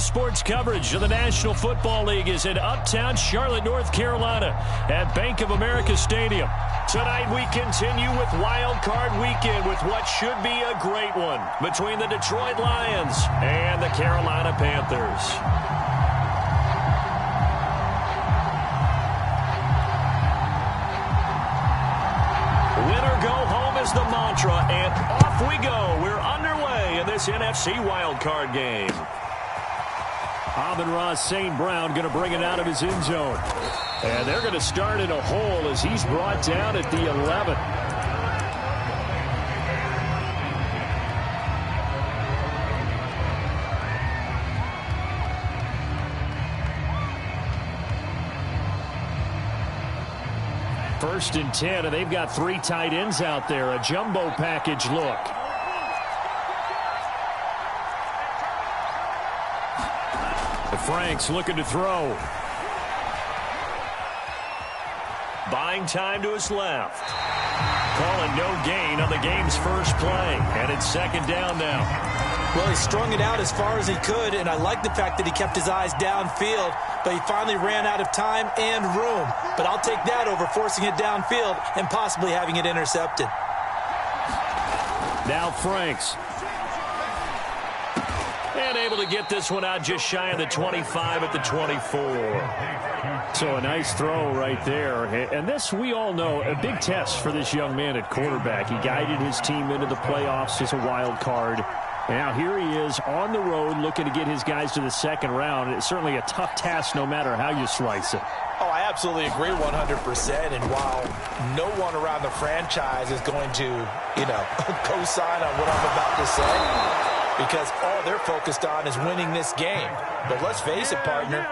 Sports coverage of the National Football League is in uptown Charlotte, North Carolina at Bank of America Stadium. Tonight we continue with Wild Card Weekend with what should be a great one between the Detroit Lions and the Carolina Panthers. Winner go home is the mantra, and off we go. We're underway in this NFC Wild Card game. Amon-Ra St. Brown going to bring it out of his end zone. And they're going to start in a hole as he's brought down at the 11. First and 10, and they've got 3 tight ends out there. A jumbo package look. Franks looking to throw. Buying time to his left. Calling no gain on the game's first play. And it's second down now. Well, he strung it out as far as he could, and I like the fact that he kept his eyes downfield, but he finally ran out of time and room. But I'll take that over forcing it downfield and possibly having it intercepted. Now Franks. And able to get this one out just shy of the 25 at the 24. So a nice throw right there. And this, we all know, a big test for this young man at quarterback. He guided his team into the playoffs as a wild card. Now here he is on the road looking to get his guys to the second round. It's certainly a tough task no matter how you slice it. Oh, I absolutely agree 100%. And while no one around the franchise is going to, co-sign on what I'm about to say, because all they're focused on is winning this game. But let's face it, partner,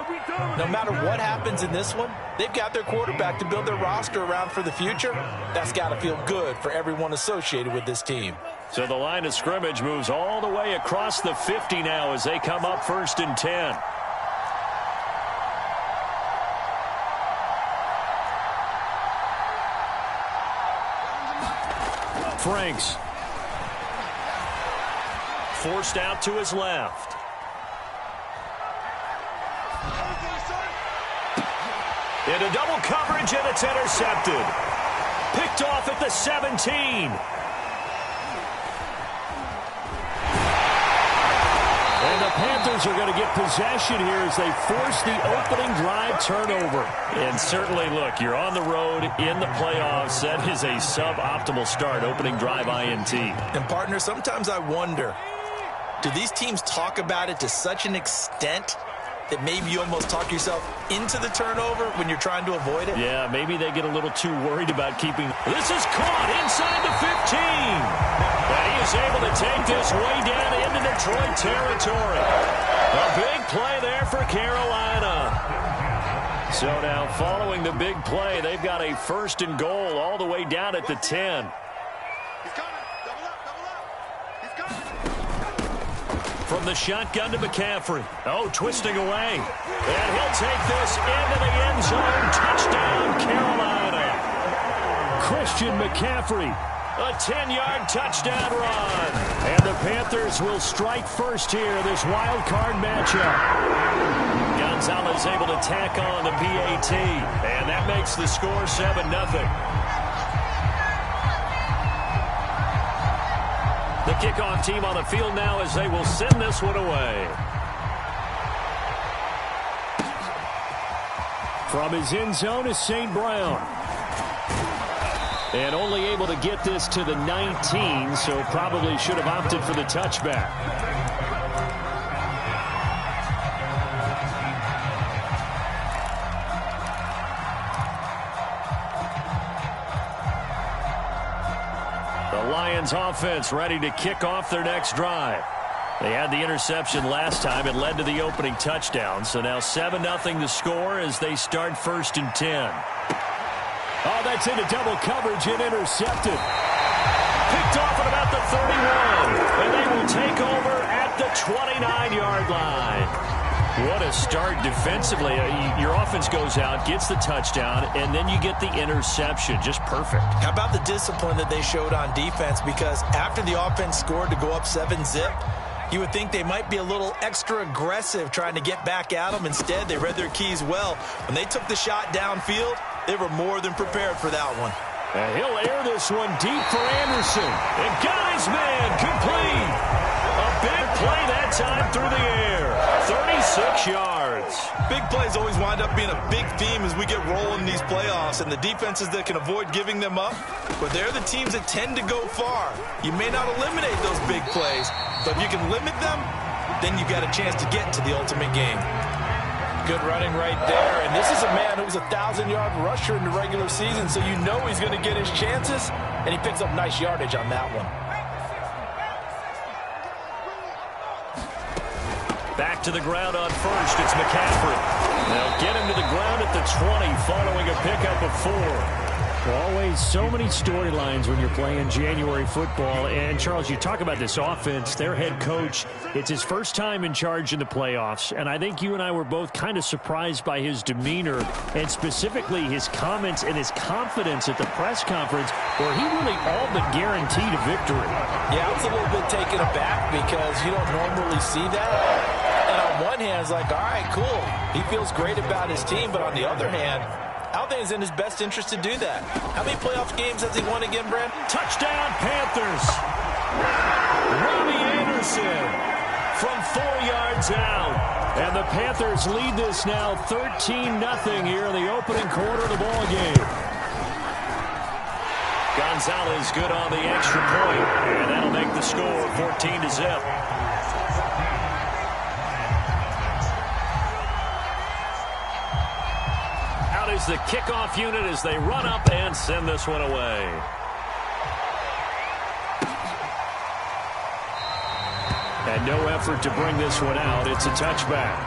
no matter what happens in this one, they've got their quarterback to build their roster around for the future. That's got to feel good for everyone associated with this team. So the line of scrimmage moves all the way across the 50 now as they come up first and 10. Franks. Forced out to his left. Into double coverage, and it's intercepted. Picked off at the 17. And the Panthers are going to get possession here as they force the opening drive turnover. And certainly, look, you're on the road in the playoffs. That is a suboptimal start, opening drive INT. And, partner, sometimes I wonder, do these teams talk about it to such an extent that maybe you almost talk yourself into the turnover when you're trying to avoid it? Yeah, maybe they get a little too worried about keeping. This is caught inside the 15. And he is able to take this way down into Detroit territory. A big play there for Carolina. So now following the big play, they've got a first and goal all the way down at the 10. From the shotgun to McCaffrey. Oh, twisting away. And he'll take this into the end zone. Touchdown, Carolina. Christian McCaffrey. A 10-yard touchdown run. And the Panthers will strike first here, this wild card matchup. Gonzalez able to tack on the PAT. And that makes the score 7-0. The kickoff team on the field now as they will send this one away. From his end zone is St. Brown. And only able to get this to the 19, so probably should have opted for the touchback. Lions offense ready to kick off their next drive. They had the interception last time. It led to the opening touchdown. So now 7-0 the score as they start first and 10. Oh, that's into double coverage and intercepted. Picked off at about the 31. And they will take over at the 29-yard line. What a start defensively. Your offense goes out, gets the touchdown, and then you get the interception. Just perfect. How about the discipline that they showed on defense? Because after the offense scored to go up 7-0, You would think they might be a little extra aggressive trying to get back at them. Instead, they read their keys well. When they took the shot downfield, they were more than prepared for that one. And he'll air this one deep for Anderson. And got his man complete. A big play that time through the air. 36 yards. Big plays always wind up being a big theme as we get rolling in these playoffs, and the defenses that can avoid giving them up, but they're the teams that tend to go far. You may not eliminate those big plays, but if you can limit them, then you've got a chance to get to the ultimate game. Good running right there, and this is a man who was a 1,000-yard rusher in the regular season, so you know he's going to get his chances, and he picks up nice yardage on that one. Back to the ground on first. It's McCaffrey. They'll get him to the ground at the 20 following a pickup of 4. Always so many storylines when you're playing January football. And, Charles, you talk about this offense, their head coach, it's his first time in charge in the playoffs. And I think you and I were both kind of surprised by his demeanor and specifically his comments and his confidence at the press conference where he really all but guaranteed a victory. Yeah, I was a little bit taken aback because you don't normally see that. And on one hand, it's like, all right, cool. He feels great about his team. But on the other hand, I don't think it's in his best interest to do that. How many playoff games has he won again, Brad? Touchdown, Panthers. Robbie Anderson from 4 yards out. And the Panthers lead this now 13-0 here in the opening quarter of the ball game. Gonzalez good on the extra point, and that'll make the score 14-0. Is the kickoff unit as they run up and send this one away. And no effort to bring this one out. It's a touchback.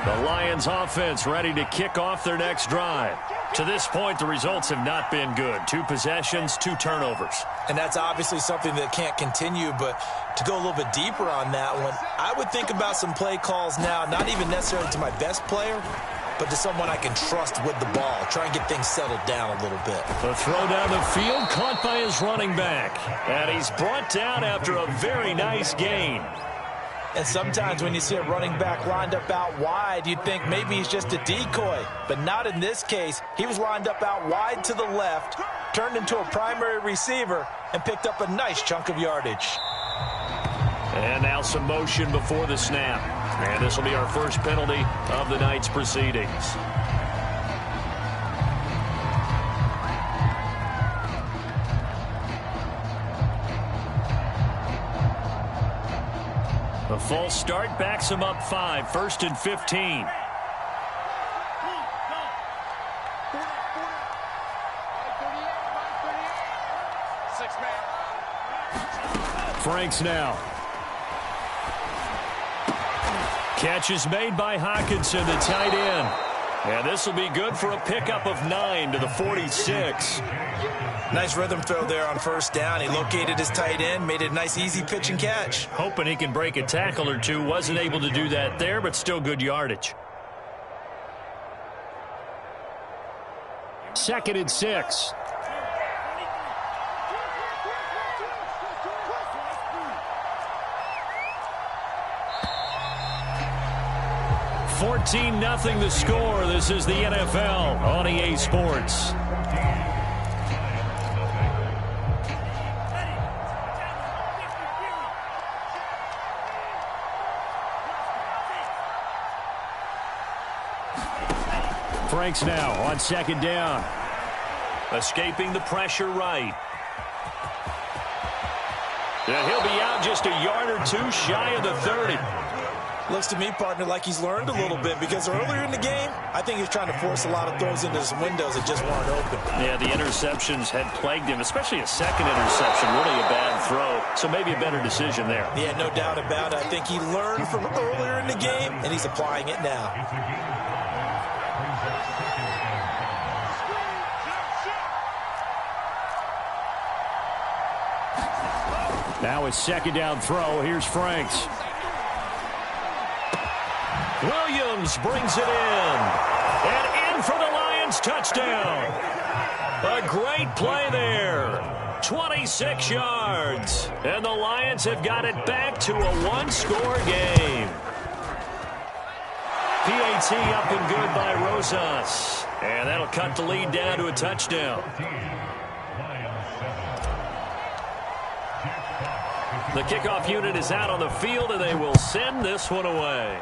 The Lions offense ready to kick off their next drive. To this point, the results have not been good. 2 possessions, 2 turnovers. And that's obviously something that can't continue, but to go a little bit deeper on that one, I would think about some play calls now, not even necessarily to my best player, but to someone I can trust with the ball. Try and get things settled down a little bit. The throw down the field, caught by his running back. And he's brought down after a very nice gain. And sometimes when you see a running back lined up out wide, you'd think maybe he's just a decoy. But not in this case. He was lined up out wide to the left, turned into a primary receiver, and picked up a nice chunk of yardage. And now some motion before the snap. And this will be our first penalty of the night's proceedings. A false start backs him up 5, 1st and 15. Franks now. Catch is made by Hockenson, the tight end. And this will be good for a pickup of 9 to the 46. Nice rhythm throw there on first down. He located his tight end, made it a nice easy pitch and catch. Hoping he can break a tackle or two. Wasn't able to do that there, but still good yardage. 2nd and 6. $14-0 the score. This is the NFL on EA Sports. Franks now on 2nd down. Escaping the pressure right. And he'll be out just a yard or 2 shy of the 30. Looks to me, partner, like he's learned a little bit because earlier in the game, I think he was trying to force a lot of throws into some windows that just weren't open. Yeah, the interceptions had plagued him, especially a second interception, really a bad throw. So maybe a better decision there. Yeah, no doubt about it. I think he learned from earlier in the game, and he's applying it now. Now it's 2nd down throw. Here's Franks. Williams brings it in. And in for the Lions Lions touchdown. A great play there. 26 yards. And the Lions have got it back to a one-score game. PAT up and good by Rosas. And that'll cut the lead down to a touchdown. The kickoff unit is out on the field, and they will send this one away.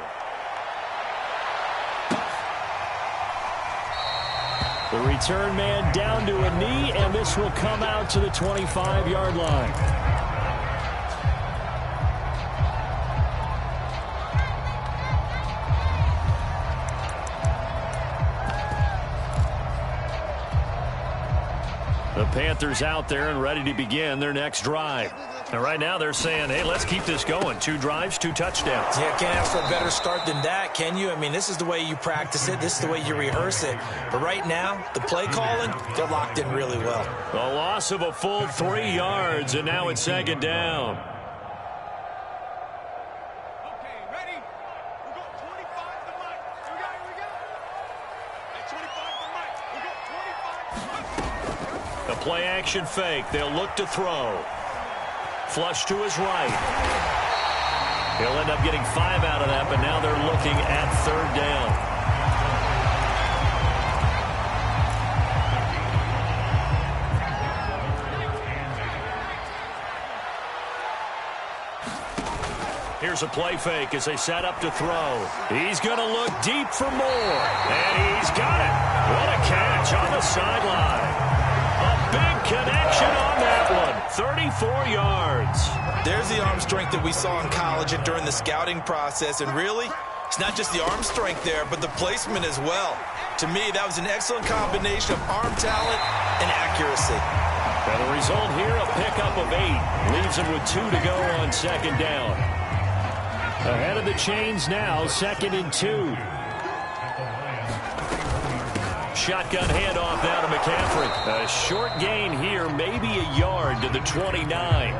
The return man down to a knee, and this will come out to the 25-yard line. The Panthers out there and ready to begin their next drive. And right now they're saying, hey, let's keep this going. 2 drives, 2 touchdowns. Yeah, can't ask for a better start than that, can you? I mean, this is the way you practice it. This is the way you rehearse it. But right now, the play calling, they're locked in really well. A loss of a full 3 yards, and now it's second down. Okay, ready? We got 25 to Mike. We got. Hey, 25 to Mike. We got 25 to Mike. A play action fake. They'll look to throw. Flush to his right. He'll end up getting 5 out of that, but now they're looking at third down. Here's a play fake as they set up to throw. He's going to look deep for more, and he's got it. What a catch on the sideline. A big connection on that one. 34 yards. There's the arm strength that we saw in college and during the scouting process. And really, it's not just the arm strength there, but the placement as well. To me, that was an excellent combination of arm talent and accuracy. And the result here, a pickup of 8. Leaves him with 2 to go on second down. Ahead of the chains now, 2nd and 2. Shotgun handoff now to McCaffrey. A short gain here, maybe a yard to the 29.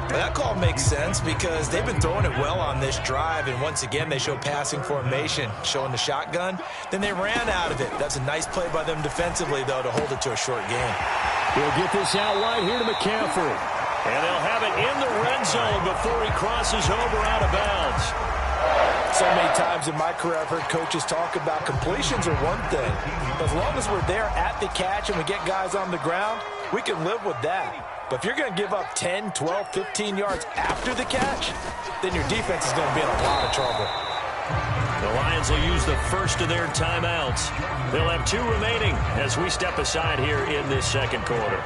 That call makes sense because they've been throwing it well on this drive, and once again they show passing formation, showing the shotgun. Then they ran out of it. That's a nice play by them defensively, though, to hold it to a short gain. He'll get this out wide here to McCaffrey. And they'll have it in the red zone before he crosses over out of bounds. So many times in my career I've heard coaches talk about completions are one thing. As long as we're there at the catch and we get guys on the ground, we can live with that. But if you're going to give up 10, 12, 15 yards after the catch, then your defense is going to be in a lot of trouble. The Lions will use the first of their timeouts. They'll have 2 remaining as we step aside here in this second quarter.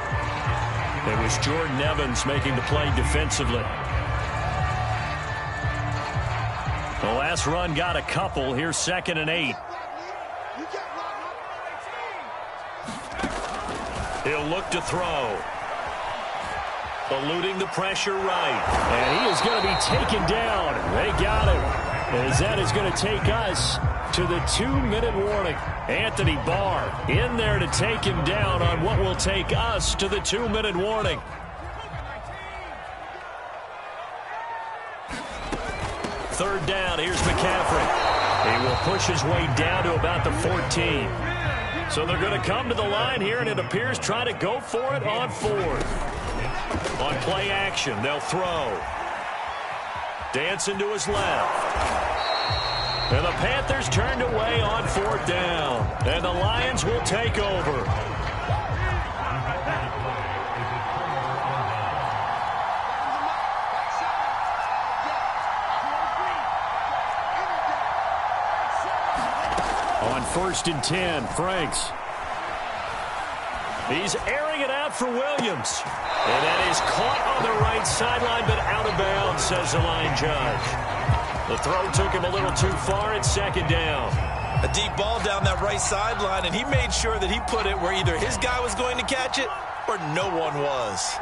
It was Jordan Evans making the play defensively. The last run got a couple. Here's 2nd and 8. He'll look to throw. Eluding the pressure right. And he is going to be taken down. They got him. As that is going to take us to the 2-minute warning. Anthony Barr in there to take him down on what will take us to the 2-minute warning. Third down, here's McCaffrey. He will push his way down to about the 14. So they're going to come to the line here, and it appears try to go for it on 4th. On play action, they'll throw. Dancing to his left. And the Panthers turned away on 4th down. And the Lions will take over. On 1st and 10, Franks. He's airing it out for Williams. And that is caught on the right sideline, but out of bounds, says the line judge. The throw took him a little too far at 2nd down. A deep ball down that right sideline, and he made sure that he put it where either his guy was going to catch it or no one was.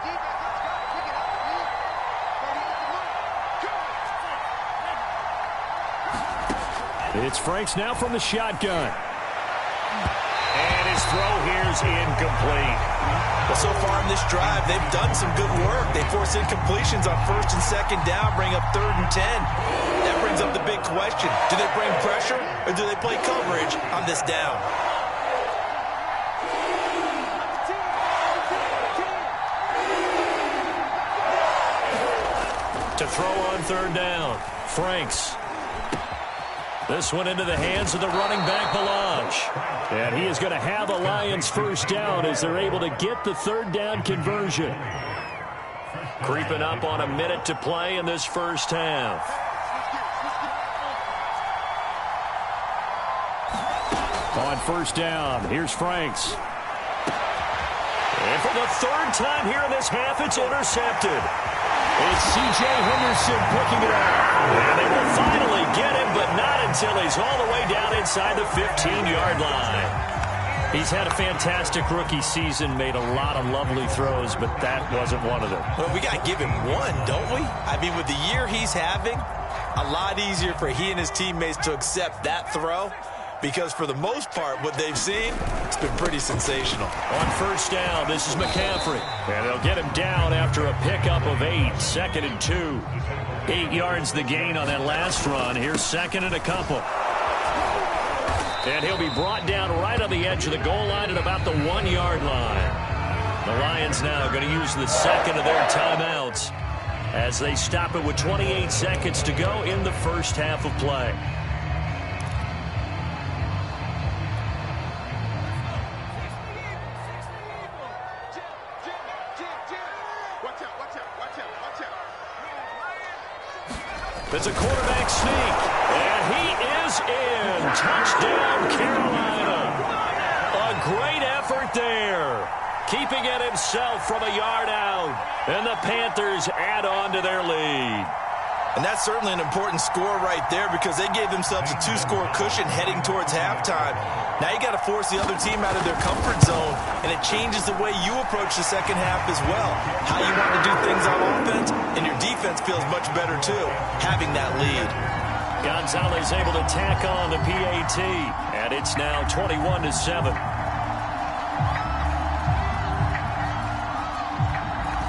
It's Franks now from the shotgun. And his throw here is incomplete. Well, so far in this drive, they've done some good work. They force incompletions on 1st and 2nd down, bring up 3rd and 10. That brings up the big question. Do they bring pressure or do they play coverage on this down? To throw on third down, Franks. This one into the hands of the running back, Ballage. And he is going to have a Lions first down as they're able to get the third down conversion. Creeping up on a minute to play in this first half. On first down, here's Franks. And for the third time here in this half, it's intercepted. It's C.J. Henderson picking it up. And they will finally get him, but not until he's all the way down inside the 15-yard line. He's had a fantastic rookie season, made a lot of lovely throws, but that wasn't one of them. Well, we got to give him one, don't we? I mean, with the year he's having, a lot easier for he and his teammates to accept that throw. Because for the most part, what they've seen, it's been pretty sensational. On first down, this is McCaffrey. And they'll get him down after a pickup of 8, 2nd and 2. 8 yards the gain on that last run. Here's 2nd and a couple. And he'll be brought down right on the edge of the goal line at about the 1-yard line. The Lions now going to use the second of their timeouts as they stop it with 28 seconds to go in the first half of play. It's a quarterback sneak, and he is in. Touchdown, Carolina. A great effort there, keeping it himself from a yard out. And the Panthers add on to their lead. And that's certainly an important score right there because they gave themselves a 2-score cushion heading towards halftime. Now you got to force the other team out of their comfort zone, and it changes the way you approach the second half as well. How you want to do things on offense, and your defense feels much better too, having that lead. Gonzalez able to tack on the PAT, and it's now 21-7.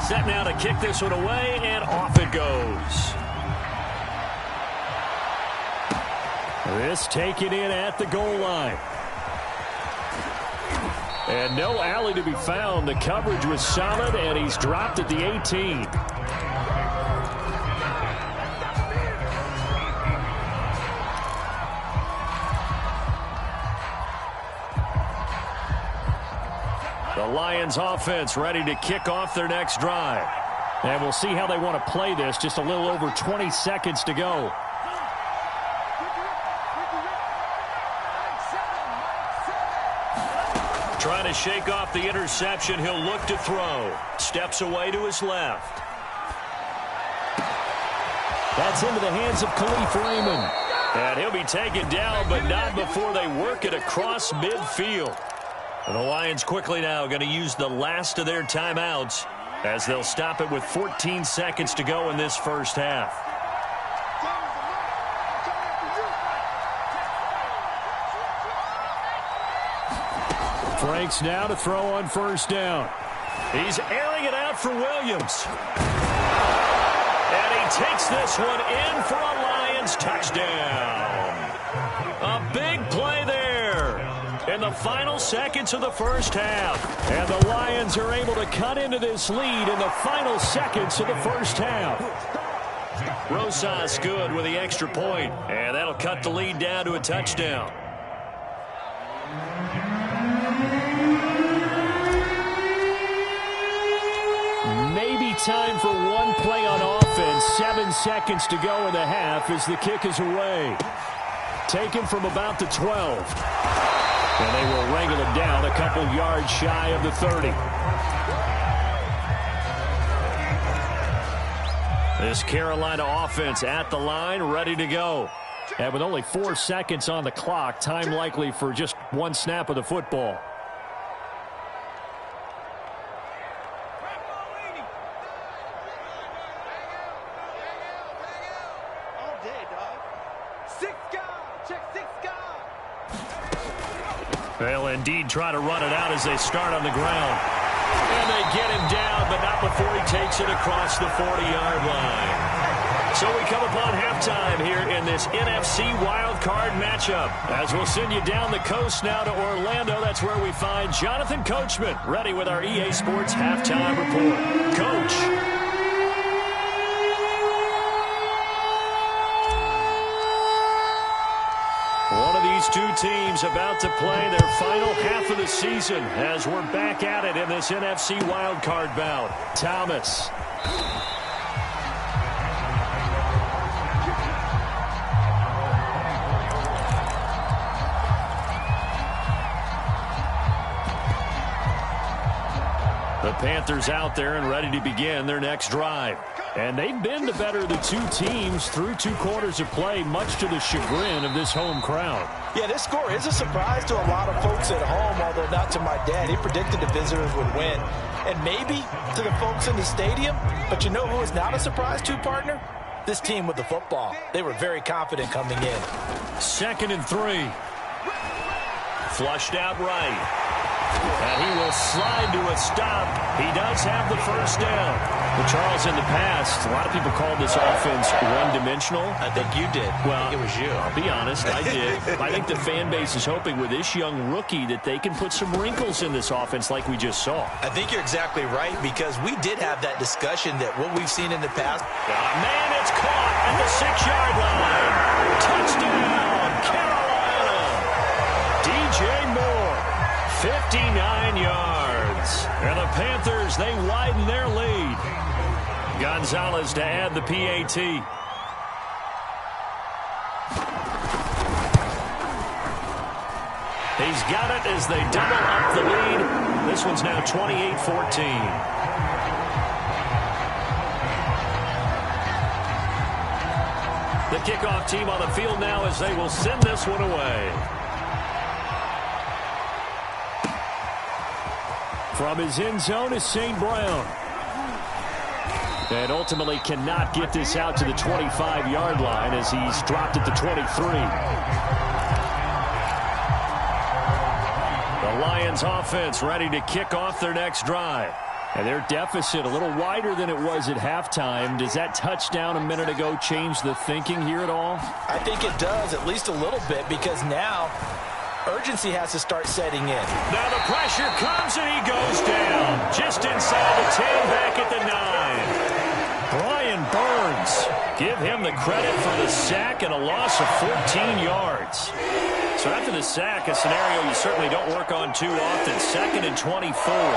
Set now to kick this one away, and off it goes. This taken in at the goal line. And no alley to be found. The coverage was solid, and he's dropped at the 18. The Lions offense ready to kick off their next drive. And we'll see how they want to play this. Just a little over 20 seconds to go. Trying to shake off the interception. He'll look to throw. Steps away to his left. That's into the hands of Khalif Raymond. And he'll be taken down, but not before they work it across midfield. And the Lions quickly now going to use the last of their timeouts as they'll stop it with 14 seconds to go in this first half. Franks now to throw on first down. He's airing it out for Williams. And he takes this one in for a Lions touchdown. A big play there in the final seconds of the first half. And the Lions are able to cut into this lead in the final seconds of the first half. Rosas good with the extra point, and that'll cut the lead down to a touchdown. Maybe time for one play on offense. 7 seconds to go in the half as the kick is away. Taken from about the 12. And they will wrangle him down a couple yards shy of the 30. This Carolina offense at the line, ready to go. And with only 4 seconds on the clock, time likely for just one snap of the football. They'll indeed try to run it out as they start on the ground. And they get him down, but not before he takes it across the 40-yard line. So we come upon halftime here in this NFC wildcard matchup. As we'll send you down the coast now to Orlando, that's where we find Jonathan Coachman, ready with our EA Sports halftime report. Coach. These two teams about to play their final half of the season as we're back at it in this NFC wildcard bout. Thomas. The Panthers out there and ready to begin their next drive. And they've been the better of the two teams through 2 quarters of play, much to the chagrin of this home crowd. Yeah, this score is a surprise to a lot of folks at home, although not to my dad. He predicted the visitors would win. And maybe to the folks in the stadium. But you know who is not a surprise to, partner? This team with the football. They were very confident coming in. 2nd and 3. Flushed out right. And he will slide to a stop. He does have the first down. But Charles, in the past, a lot of people called this offense one-dimensional. I think you did. Well, it was you. I'll be honest, I did. I think the fan base is hoping with this young rookie that they can put some wrinkles in this offense like we just saw. I think you're exactly right, because we did have that discussion that what we've seen in the past. Man, it's caught at the 6-yard line. Touchdown, Carolina. DJ Moore, 59 yards. And the Panthers, they widen their lead. Gonzalez to add the PAT. He's got it as they double up the lead. This one's now 28-14. The kickoff team on the field now as they will send this one away. From his end zone is St. Brown. And ultimately cannot get this out to the 25-yard line as he's dropped at the 23. The Lions offense ready to kick off their next drive. And their deficit a little wider than it was at halftime. Does that touchdown a minute ago change the thinking here at all? I think it does, at least a little bit, because now urgency has to start setting in. Now the pressure comes and he goes down. Just inside the 10, back at the 9. Brian Burns, give him the credit for the sack and a loss of 14 yards. So after the sack, a scenario you certainly don't work on too often. 2nd and 24.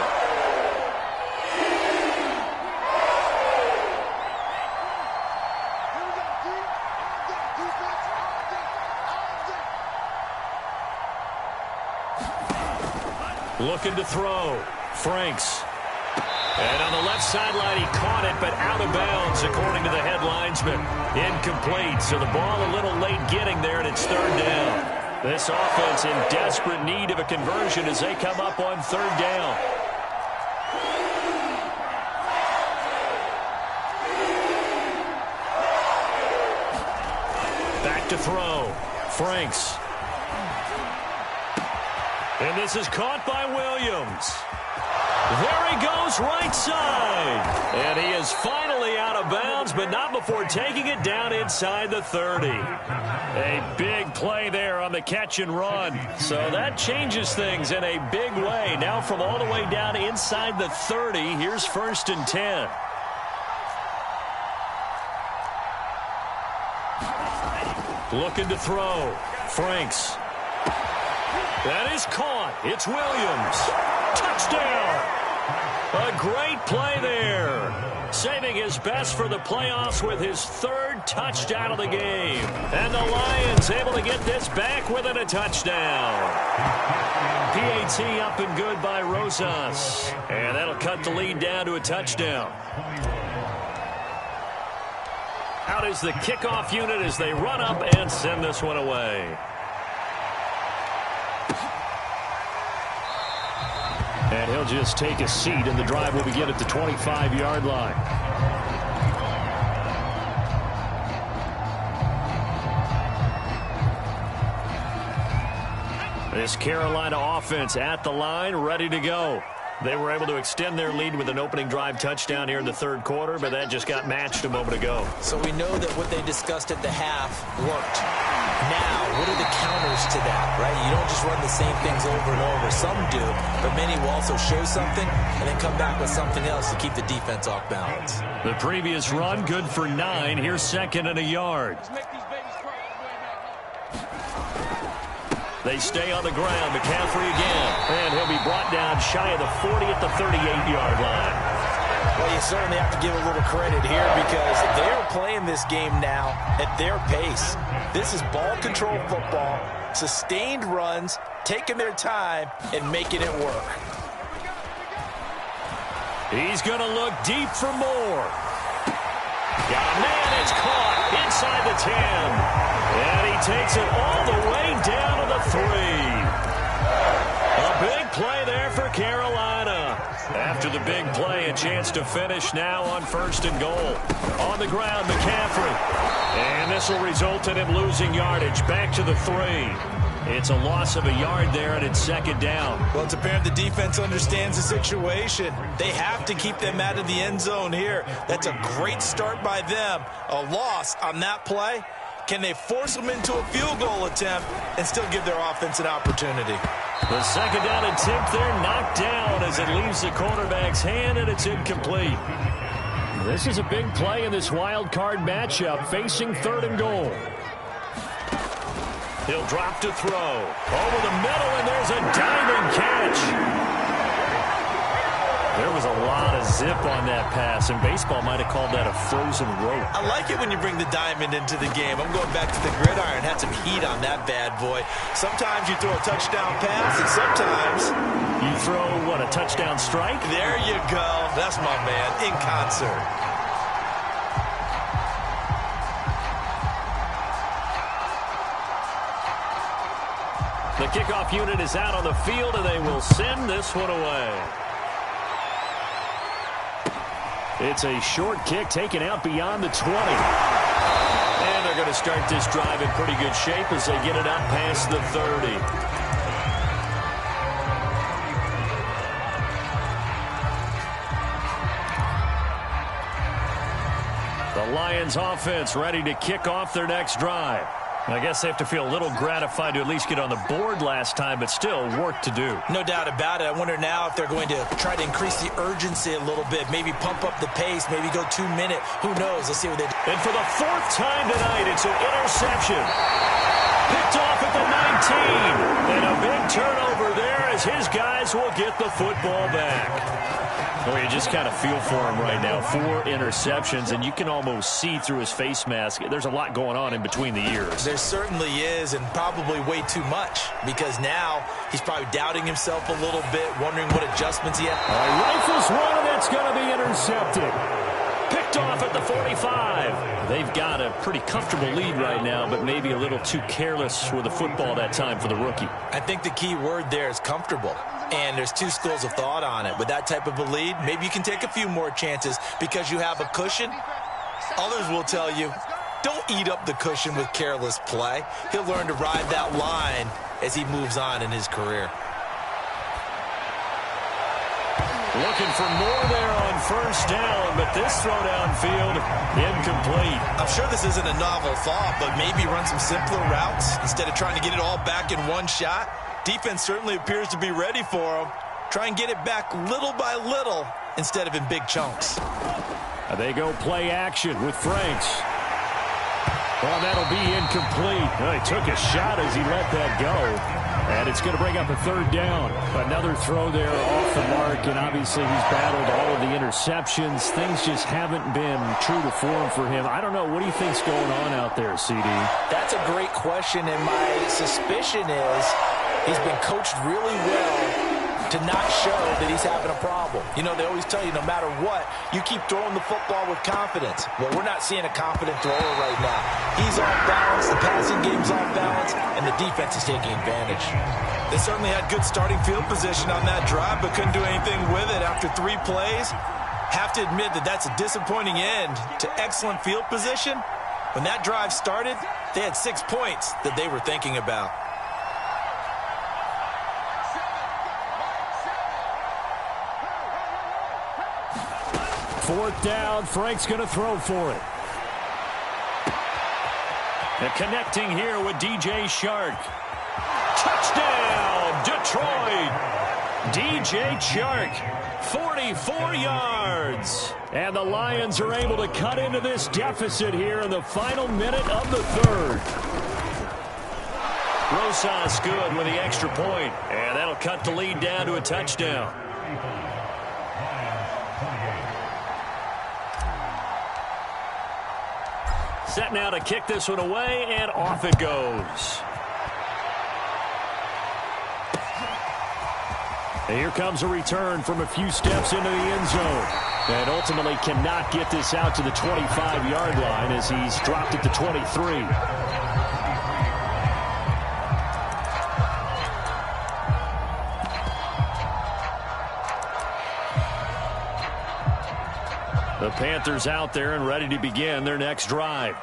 Looking to throw. Franks. And on the left sideline, he caught it, but out of bounds, according to the head linesman. Incomplete, so the ball a little late getting there, and it's 3rd down. This offense in desperate need of a conversion as they come up on 3rd down. Back to throw. Franks. And this is caught by Williams. There he goes, right side. And he is finally out of bounds, but not before taking it down inside the 30. A big play there on the catch and run. So that changes things in a big way. Now from all the way down inside the 30, here's 1st and 10. Looking to throw. Franks. That is caught. It's Williams. Touchdown. A great play there. Saving his best for the playoffs with his 3rd touchdown of the game. And the Lions able to get this back within a touchdown. PAT up and good by Rosas. And that'll cut the lead down to a touchdown. Out is the kickoff unit as they run up and send this one away. And he'll just take a seat, and the drive will begin at the 25-yard line. This Carolina offense at the line, ready to go. They were able to extend their lead with an opening drive touchdown here in the 3rd quarter, but that just got matched a moment ago. So we know that what they discussed at the half worked. Now, what are the counters to that, right? You don't just run the same things over and over. Some do, but many will also show something and then come back with something else to keep the defense off balance. The previous run, good for 9. Here's 2nd and a yard. They stay on the ground. McCaffrey again. And he'll be brought down shy of the 40 at the 38-yard line. Well, you certainly have to give a little credit here because they're playing this game now at their pace. This is ball control football, sustained runs, taking their time, and making it work. He's going to look deep for more. Got a man, it's caught inside the 10. And he takes it all the way down to the 3. A big play there for Carolina. After the big play, a chance to finish now on 1st and goal. On the ground, McCaffrey. And this will result in him losing yardage. Back to the 3. It's a loss of a yard there, and it's 2nd down. Well, it's apparent the defense understands the situation. They have to keep them out of the end zone here. That's a great start by them. A loss on that play. Can they force them into a field goal attempt and still give their offense an opportunity? The 2nd down attempt there knocked down as it leaves the cornerback's hand, and it's incomplete. This is a big play in this wild card matchup, facing 3rd and goal. He'll drop to throw. Over the middle, and there's a diving catch. There was a lot of zip on that pass, and baseball might have called that a frozen rope. I like it when you bring the diamond into the game. I'm going back to the gridiron. Had some heat on that bad boy. Sometimes you throw a touchdown pass, and sometimes you throw, what, a touchdown strike? There you go. That's my man, in concert. The kickoff unit is out on the field, and they will send this one away. It's a short kick taken out beyond the 20. And they're going to start this drive in pretty good shape as they get it up past the 30. The Lions offense ready to kick off their next drive. I guess they have to feel a little gratified to at least get on the board last time, but still work to do. No doubt about it. I wonder now if they're going to try to increase the urgency a little bit, maybe pump up the pace, maybe go 2 minute. Who knows? Let's see what they do. And for the 4th time tonight, it's an interception. Picked off at the 19. And a big turnover there as his guys will get the football back. Well, you just kind of feel for him right now. 4 interceptions, and you can almost see through his face mask. There's a lot going on in between the ears. There certainly is, and probably way too much, because now he's probably doubting himself a little bit, wondering what adjustments he has. Rifles one, and it's going to be intercepted. Picked off at the 45. They've got a pretty comfortable lead right now, but maybe a little too careless with the football that time for the rookie. I think the key word there is comfortable. And there's 2 schools of thought on it. With that type of a lead, maybe you can take a few more chances because you have a cushion. Others will tell you, don't eat up the cushion with careless play. He'll learn to ride that line as he moves on in his career. Looking for more there on 1st down, but this throw downfield incomplete. I'm sure this isn't a novel thought, but maybe run some simpler routes instead of trying to get it all back in one shot. Defense certainly appears to be ready for him. Try and get it back little by little instead of in big chunks. They go play action with Franks. Well, that'll be incomplete. Well, he took a shot as he let that go. And it's going to bring up a 3rd down. Another throw there off the mark, and obviously he's battled all of the interceptions. Things just haven't been true to form for him. I don't know. What do you think's going on out there, CD? That's a great question, and my suspicion is he's been coached really well to not show that he's having a problem. You know, they always tell you no matter what, you keep throwing the football with confidence. Well, we're not seeing a confident thrower right now. He's off balance, the passing game's off balance, and the defense is taking advantage. They certainly had good starting field position on that drive, but couldn't do anything with it after 3 plays. Have to admit that that's a disappointing end to excellent field position. When that drive started, they had 6 points that they were thinking about. Fourth down, Frank's going to throw for it. And connecting here with DJ Chark. Touchdown, Detroit! DJ Chark, 44 yards. And the Lions are able to cut into this deficit here in the final minute of the 3rd. Rosas good with the extra point, and that'll cut the lead down to a touchdown. Set now to kick this one away, and off it goes. And here comes a return from a few steps into the end zone. And ultimately cannot get this out to the 25-yard line as he's dropped it to 23. The Panthers out there and ready to begin their next drive.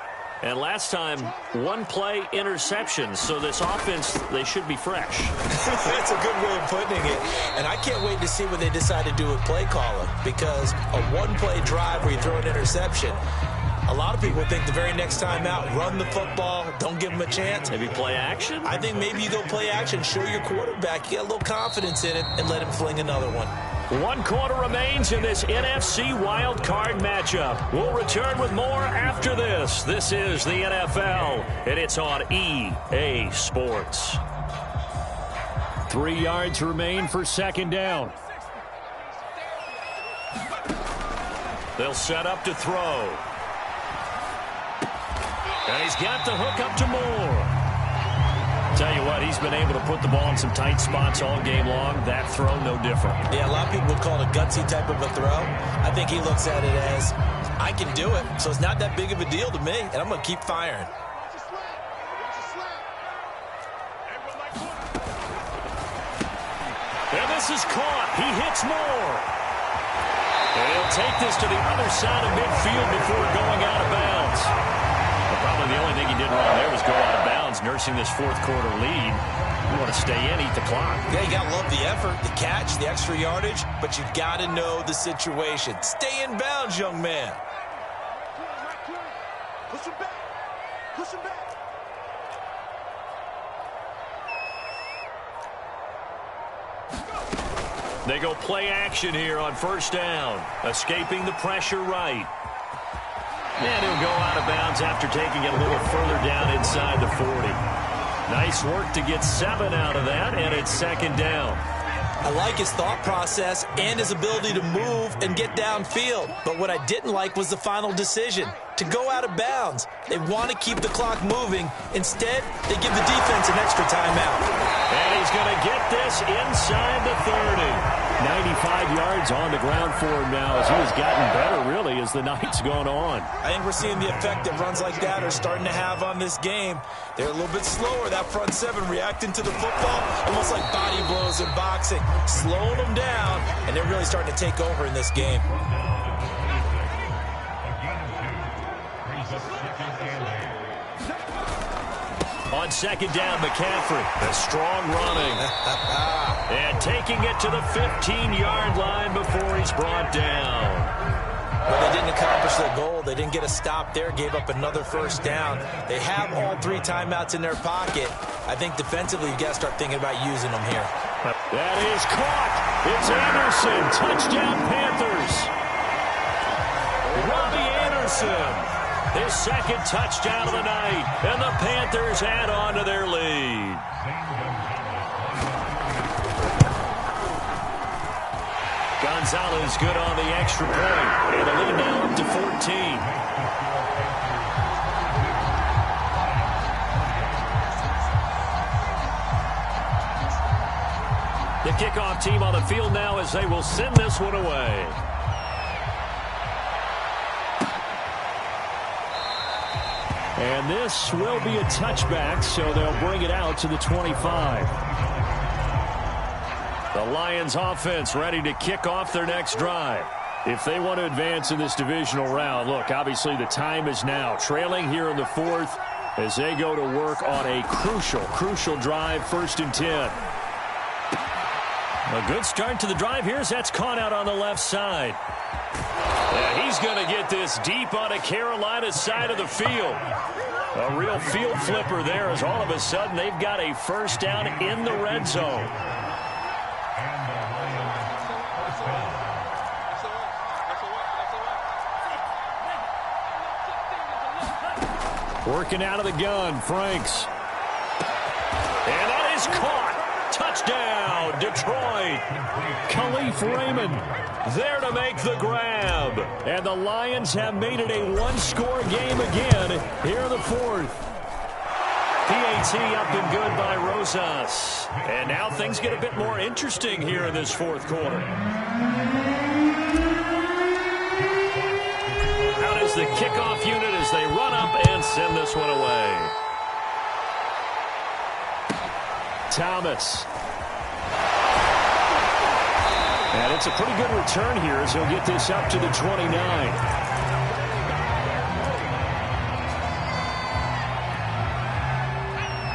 And last time, one-play interception. So this offense, they should be fresh. That's a good way of putting it. And I can't wait to see what they decide to do with play calling. Because a one-play drive where you throw an interception, a lot of people think the very next time out, run the football, don't give them a chance. Maybe play action? I think maybe you go play action, show your quarterback, you get a little confidence in it, and let him fling another one. 1 quarter remains in this NFC Wild Card matchup. We'll return with more after this. This is the NFL, and it's on EA Sports. 3 yards remain for second down. They'll set up to throw. And he's got the hook up to Moore. Tell you what, he's been able to put the ball in some tight spots all game long. That throw, no different. Yeah, a lot of people would call it a gutsy type of a throw. I think he looks at it as, I can do it, so it's not that big of a deal to me, and I'm going to keep firing. And this is caught. He hits Moore. And he'll take this to the other side of midfield before going out of bounds. Probably the only thing he did wrong there was go out of bounds, nursing this fourth quarter lead. You want to stay in, eat the clock. Yeah, you got to love the effort, the catch, the extra yardage, but you got to know the situation. Stay in bounds, young man. Push him back. Push him back. They go play action here on first down, escaping the pressure right. And he'll go out of bounds after taking it a little further down inside the 40. Nice work to get 7 out of that, and it's second down. I like his thought process and his ability to move and get downfield. But what I didn't like was the final decision, to go out of bounds. They want to keep the clock moving. Instead, they give the defense an extra timeout. And he's going to get this inside the 30. 95 yards on the ground for him now as he has gotten better, really, as the night's gone on. I think we're seeing the effect that runs like that are starting to have on this game. They're a little bit slower, that front seven, reacting to the football, almost like body blows in boxing, slowing them down, and they're really starting to take over in this game. On second down, McCaffrey, a strong running. And taking it to the 15-yard line before he's brought down. Well, they didn't accomplish their goal. They didn't get a stop there, gave up another first down. They have all 3 timeouts in their pocket. I think defensively, you've got to start thinking about using them here. That is caught. It's Anderson. Touchdown, Panthers. Robbie Anderson. His second touchdown of the night, and the Panthers add on to their lead. Gonzalez good on the extra point, and the lead now up to 14. The kickoff team on the field now as they will send this one away. And this will be a touchback, so they'll bring it out to the 25. The Lions offense ready to kick off their next drive. If they want to advance in this divisional round, look, obviously the time is now. Trailing here in the 4th as they go to work on a crucial drive, 1st and 10. A good start to the drive here as that's caught out on the left side. Yeah, he's going to get this deep on a Carolina side of the field. A real field flipper there as all of a sudden they've got a first down in the red zone. Working out of the gun, Franks. And that is caught. Touchdown, Detroit. Khalif Raymond There to make the grab. and the Lions have made it a one-score game again here in the fourth. PAT up and good by Rosas. And now things get a bit more interesting here in this fourth quarter. Out is the kickoff unit as they run up and send this one away. Thomas. And it's a pretty good return here as he'll get this up to the 29.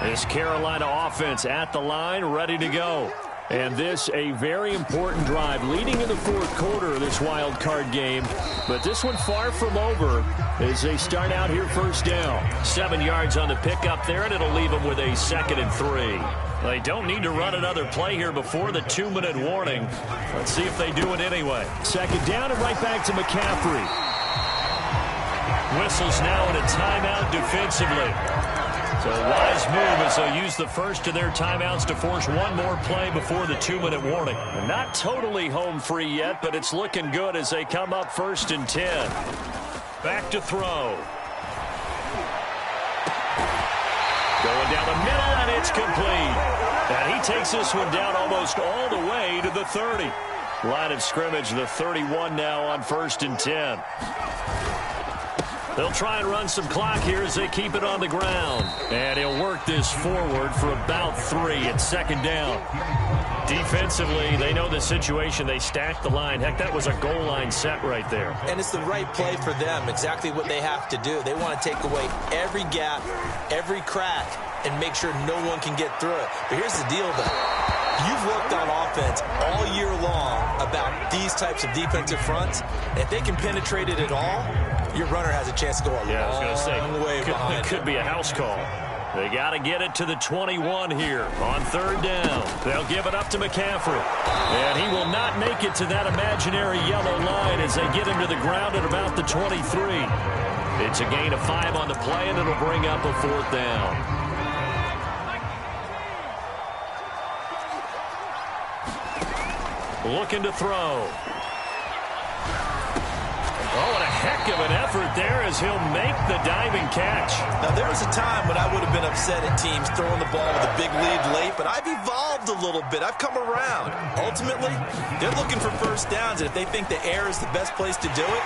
This Carolina offense at the line, ready to go. And this a very important drive leading in the fourth quarter of this wild card game. But this one far from over as they start out here first down. 7 yards on the pickup there, and it'll leave them with a 2nd and 3. They don't need to run another play here before the 2-minute warning. Let's see if they do it anyway. 2nd down and right back to McCaffrey. Whistles now in a timeout defensively. So a wise move as they'll use the first of their timeouts to force one more play before the 2-minute warning. Not totally home free yet, but it's looking good as they come up 1st and 10. Back to throw. Going down the middle, and it's complete. And he takes this one down almost all the way to the 30. Line of scrimmage, the 31 now on 1st and 10. They'll try and run some clock here as they keep it on the ground. And he'll work this forward for about 3 at 2nd down. Defensively, they know the situation. They stack the line. Heck, that was a goal line set right there. And it's the right play for them, exactly what they have to do. They want to take away every gap, every crack, and make sure no one can get through it. But here's the deal, though. You've worked on offense all year long about these types of defensive fronts. If they can penetrate it at all, your runner has a chance to go a long way behind. It could be a house call. They got to get it to the 21 here on 3rd down. They'll give it up to McCaffrey. And he will not make it to that imaginary yellow line as they get him to the ground at about the 23. It's a gain of 5 on the play, and it'll bring up a 4th down. Looking to throw. Oh, and a heck of an effort there as he'll make the diving catch. Now, there was a time when I would have been upset at teams throwing the ball with a big lead late, but I've evolved a little bit. I've come around. Ultimately, they're looking for 1st downs, and if they think the air is the best place to do it,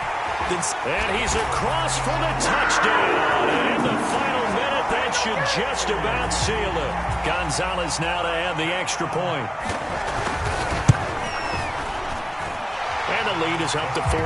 then... And he's across for the touchdown. And in the final minute, that should just about seal it. Gonzalez now to add the extra point. And the lead is up to 14.